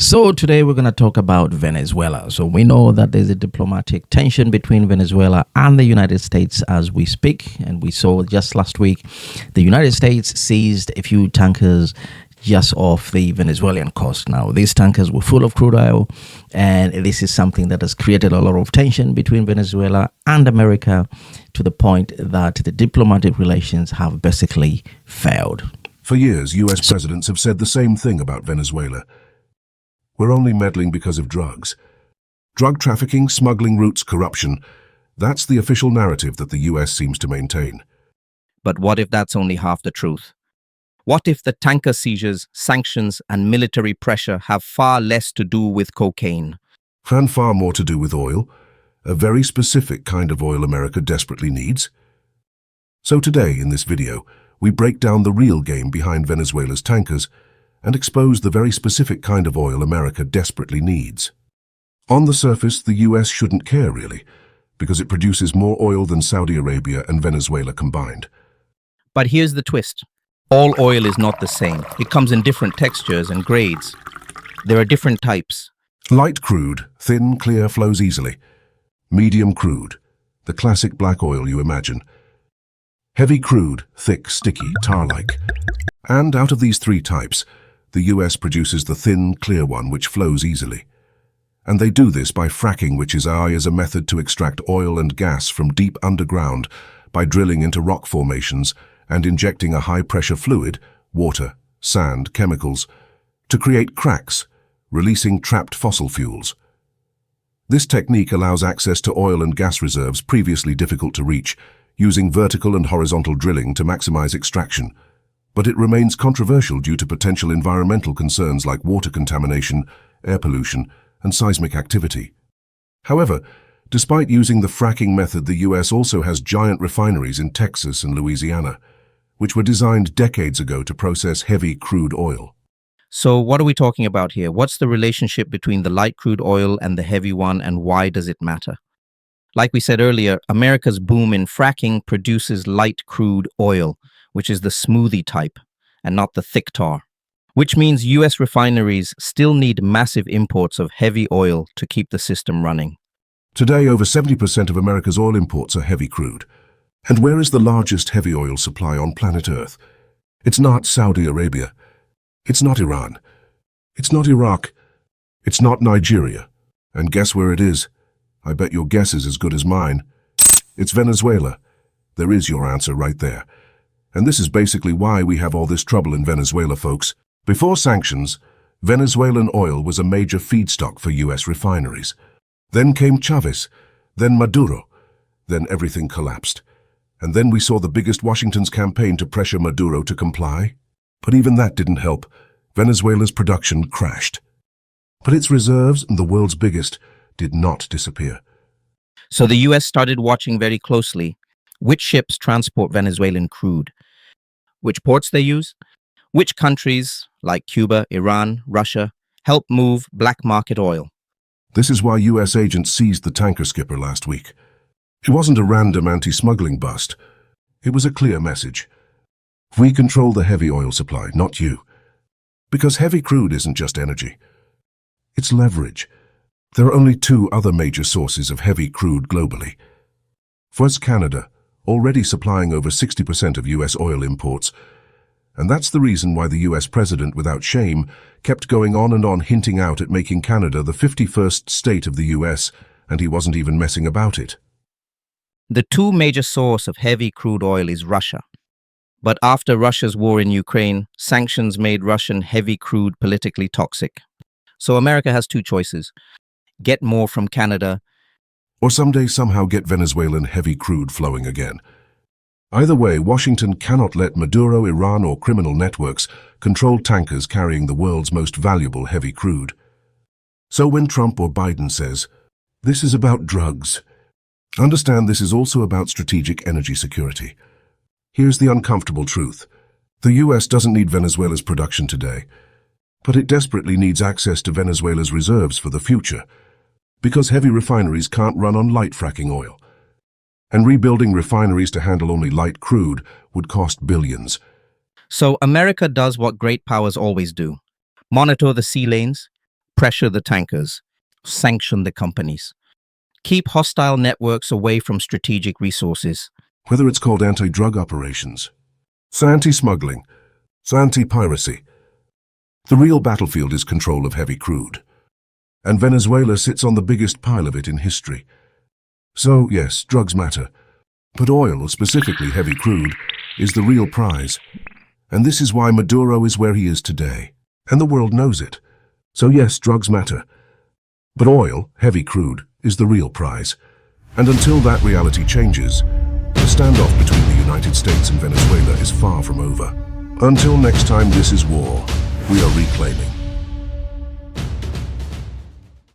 So today we're going to talk about Venezuela. So we know that there's a diplomatic tension between Venezuela and the United States as we speak. And we saw just last week, the United States seized a few tankers just off the Venezuelan coast. Now, these tankers were full of crude oil, and this is something that has created a lot of tension between Venezuela and America to the point that the diplomatic relations have basically failed. For years, US presidents have said the same thing about Venezuela. We're only meddling because of drugs. Drug trafficking, smuggling routes, corruption. That's the official narrative that the US seems to maintain. But what if that's only half the truth? What if the tanker seizures, sanctions, and military pressure have far less to do with cocaine? And far more to do with oil, a very specific kind of oil America desperately needs. So today, in this video, we break down the real game behind Venezuela's tankers and expose the very specific kind of oil America desperately needs. On the surface, the US shouldn't care, really, because it produces more oil than Saudi Arabia and Venezuela combined. But here's the twist. All oil is not the same. It comes in different textures and grades. There are different types. Light crude, thin, clear, flows easily. Medium crude, the classic black oil you imagine. Heavy crude, thick, sticky, tar-like. And out of these three types, the US produces the thin, clear one which flows easily. And they do this by fracking, which is a method to extract oil and gas from deep underground by drilling into rock formations and injecting a high-pressure fluid, water, sand, chemicals, to create cracks, releasing trapped fossil fuels. This technique allows access to oil and gas reserves previously difficult to reach, using vertical and horizontal drilling to maximize extraction. But it remains controversial due to potential environmental concerns like water contamination, air pollution, and seismic activity. However, despite using the fracking method, the US also has giant refineries in Texas and Louisiana, which were designed decades ago to process heavy crude oil. So what are we talking about here? What's the relationship between the light crude oil and the heavy one, and why does it matter? Like we said earlier, America's boom in fracking produces light crude oil, which is the smoothie type, and not the thick tar, which means US refineries still need massive imports of heavy oil to keep the system running. Today, over 70% of America's oil imports are heavy crude. And where is the largest heavy oil supply on planet Earth? It's not Saudi Arabia. It's not Iran. It's not Iraq. It's not Nigeria. And guess where it is? I bet your guess is as good as mine. It's Venezuela. There is your answer right there. And this is basically why we have all this trouble in Venezuela, folks. Before sanctions, Venezuelan oil was a major feedstock for US refineries. Then came Chavez, then Maduro, then everything collapsed. And then we saw the biggest Washington's campaign to pressure Maduro to comply. But even that didn't help. Venezuela's production crashed. But its reserves, and the world's biggest, did not disappear. So the US started watching very closely which ships transport Venezuelan crude, which ports they use, which countries, like Cuba, Iran, Russia, help move black market oil. This is why US agents seized the tanker skipper last week. It wasn't a random anti-smuggling bust. It was a clear message. We control the heavy oil supply, not you. Because heavy crude isn't just energy. It's leverage. There are only two other major sources of heavy crude globally. First, Canada, already supplying over 60% of US oil imports. And that's the reason why the US president, without shame, kept going on and on hinting out at making Canada the 51st state of the US, and he wasn't even messing about it. The two major source of heavy crude oil is Russia. But after Russia's war in Ukraine, sanctions made Russian heavy crude politically toxic. So America has two choices: get more from Canada, or someday somehow get Venezuelan heavy crude flowing again. Either way, Washington cannot let Maduro, Iran, or criminal networks control tankers carrying the world's most valuable heavy crude. So when Trump or Biden says, "This is about drugs," understand this is also about strategic energy security. Here's the uncomfortable truth. The US doesn't need Venezuela's production today, but it desperately needs access to Venezuela's reserves for the future, because heavy refineries can't run on light fracking oil. And rebuilding refineries to handle only light crude would cost billions. So America does what great powers always do: monitor the sea lanes, Pressure the tankers. Sanction the companies. Keep hostile networks away from strategic resources. Whether it's called anti-drug operations, anti-smuggling, anti-piracy, the real battlefield is control of heavy crude. And Venezuela sits on the biggest pile of it in history. So, yes, drugs matter. But oil, or specifically heavy crude, is the real prize. And this is why Maduro is where he is today. And the world knows it. So yes, drugs matter. But oil, heavy crude, is the real prize. And until that reality changes, the standoff between the United States and Venezuela is far from over. Until next time, this is war. We are reclaiming.